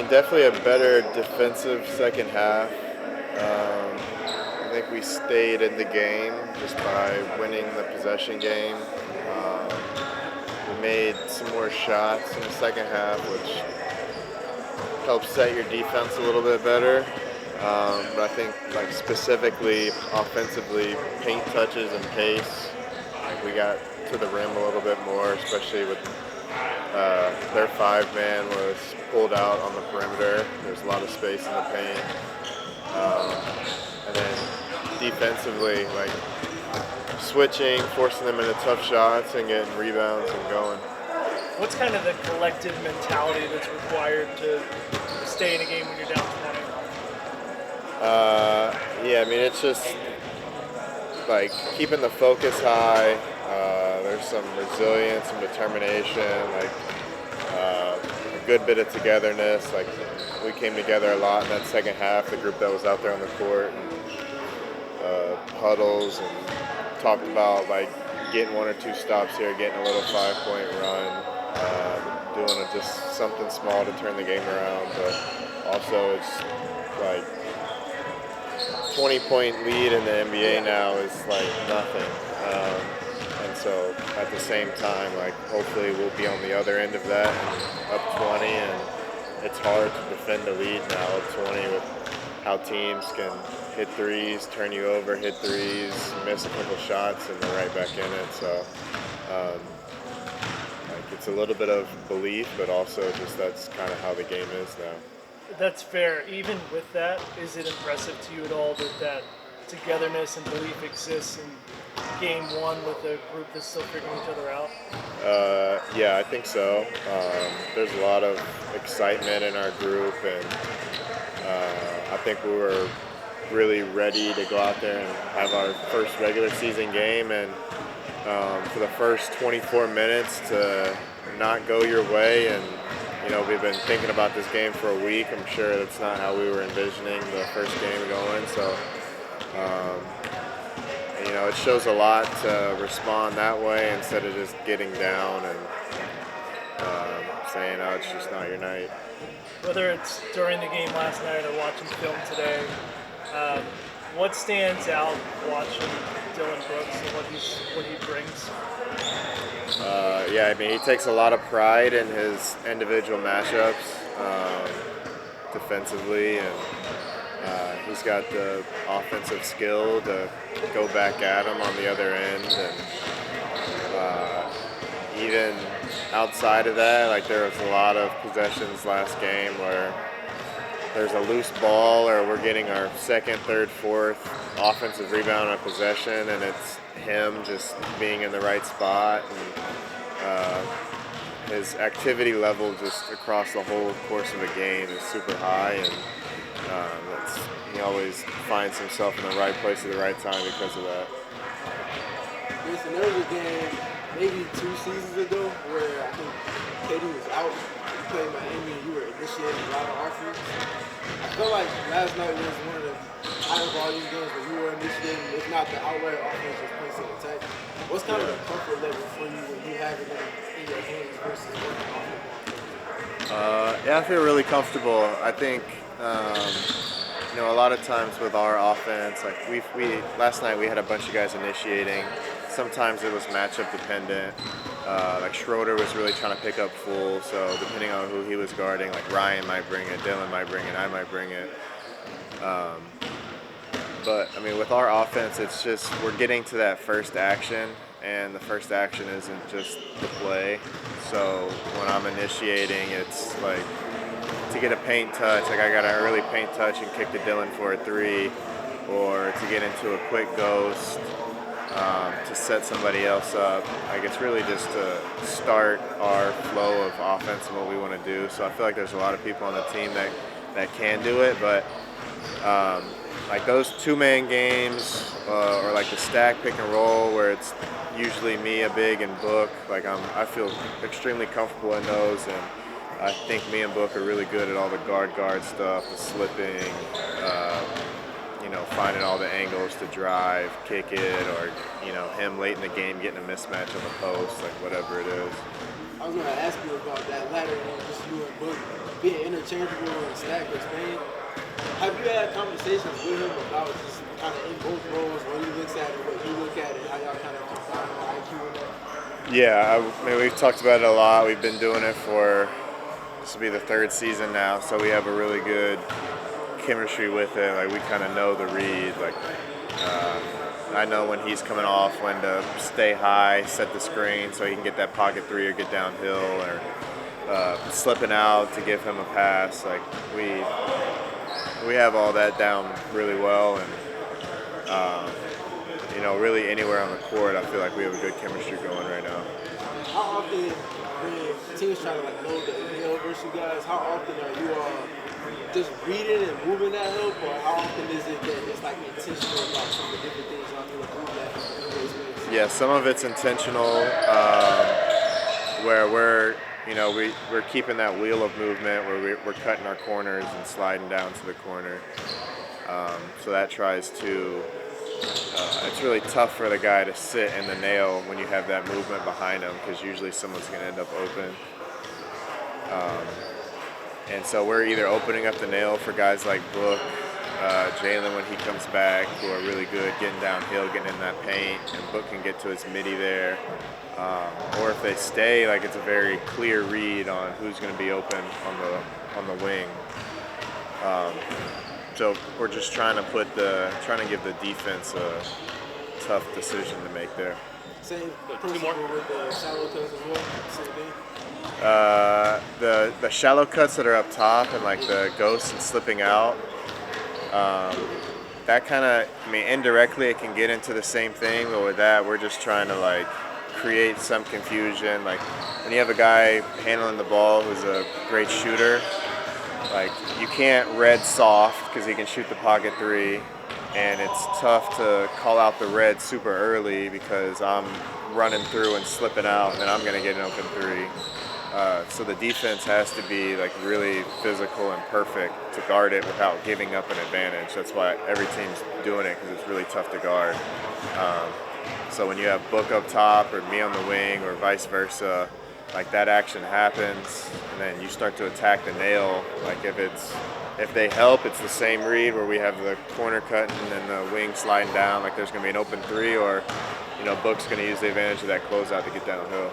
mean, definitely a better defensive second half. I think we stayed in the game just by winning the possession game. We made some more shots in the second half, which helps set your defense a little bit better. But I think, like specifically offensively, paint touches and pace, like we got to the rim a little bit more, especially with their five-man was pulled out on the perimeter. There's a lot of space in the paint. And then defensively, like switching, forcing them into tough shots and getting rebounds and going. What's kind of the collective mentality that's required to stay in a game when you're down 20? Yeah, I mean, it's just like keeping the focus high. There's some resilience, some determination, like a good bit of togetherness. Like we came together a lot in that second half, the group that was out there on the court, and huddles, and talked about like getting one or two stops here, getting a little 5-point run, doing just something small to turn the game around. But also it's like 20-point lead in the NBA now is like nothing. And so at the same time, like hopefully we'll be on the other end of that and up 20, and it's hard to defend a lead now up 20 with how teams can hit threes, turn you over, hit threes, miss a couple shots, and they're right back in it. So like it's a little bit of belief, but also just that's kind of how the game is now. That's fair. Even with that, is it impressive to you at all that togetherness and belief exists in game one with a group that's still figuring each other out? Yeah, I think so. There's a lot of excitement in our group, and I think we were really ready to go out there and have our first regular season game. And for the first 24 minutes to not go your way, and we've been thinking about this game for a week. I'm sure that's not how we were envisioning the first game going. So, it shows a lot to respond that way instead of just getting down and saying, "Oh, it's just not your night." Whether it's during the game last night or watching film today, what stands out watching Dylan Brooks and what he brings? Yeah, I mean, he takes a lot of pride in his individual matchups defensively, and he's got the offensive skill to go back at him on the other end. And even outside of that, like there was a lot of possessions last game where there's a loose ball or we're getting our second, third, fourth offensive rebound on possession, and it's him just being in the right spot. And his activity level just across the whole course of a game is super high, and he always finds himself in the right place at the right time because of that. Grayson, there was a game maybe 2 seasons ago where I think Katie was out. You played Miami and you were initiating a lot of offense. I feel like last night was one of the higher volume games where you were initiating, if not the outright offense, just points in attack. What's kind of the comfort level for you when you have it in your hands versus working off the ball? Yeah, I feel really comfortable. I think a lot of times with our offense, like we last night we had a bunch of guys initiating. Sometimes it was matchup dependent. Like Schroeder was really trying to pick up full, so depending on who he was guarding, like Ryan might bring it, Dylan might bring it, I might bring it. But I mean, with our offense, it's just we're getting to that first action, and the first action isn't just the play. So when I'm initiating, it's like to get a paint touch, like I got an early paint touch and kick to Dylan for a three, or to get into a quick ghost to set somebody else up. Like it's really just to start our flow of offense and what we want to do. So I feel like there's a lot of people on the team that can do it, but like those two-man games or like the stack pick and roll where it's usually me, a big, and Book, like I feel extremely comfortable in those, and I think me and Book are really good at all the guard stuff, the slipping, finding all the angles to drive, kick it, or him late in the game getting a mismatch on the post, like whatever it is. I was going to ask you about that latter one, just you and Book being interchangeable and stack or Spain. Have you had conversations with him about just kind of in both roles, what he looks at and what you look at, and how y'all kind of combine the IQ in that? Yeah, I mean, we've talked about it a lot. We've been doing it for, this will be the third season now, so we have a really good chemistry with it. Like, we kind of know the read. Like, I know when he's coming off, when to stay high, set the screen so he can get that pocket three or get downhill, or slipping out to give him a pass. Like, we have all that down really well, and really anywhere on the court, I feel like we have a good chemistry going right now. How often, when teams try to load the hill versus you guys, how often are you just reading and moving that help, or how often is it that it's intentional about some of the different things y'all do to move that? Yeah, some of it's intentional, where we're keeping that wheel of movement, where we're cutting our corners and sliding down to the corner. So that tries to. It's really tough for the guy to sit in the nail when you have that movement behind him, because usually someone's going to end up open. And so we're either opening up the nail for guys like Book, Jalen when he comes back, who are really good getting downhill, getting in that paint, and Book can get to his midi there. Or if they stay, it's a very clear read on who's going to be open on the wing. So we're just trying to give the defense a tough decision to make there. Same principle with the shallow cuts as well. Same thing. The shallow cuts that are up top and the ghosts and slipping out. That kind of, indirectly it can get into the same thing, but with that we're just trying to create some confusion. Like when you have a guy handling the ball who's a great shooter, you can't red soft because he can shoot the pocket three, and it's tough to call out the red super early because I'm running through and slipping out, and then I'm going to get an open three. So the defense has to be really physical and perfect to guard it without giving up an advantage. That's why every team's doing it, because it's really tough to guard. So when you have Book up top or me on the wing or vice versa, that action happens, and then you start to attack the nail. If they help, it's the same read where we have the corner cutting and the wing sliding down. There's going to be an open three, or Book's going to use the advantage of that closeout to get downhill.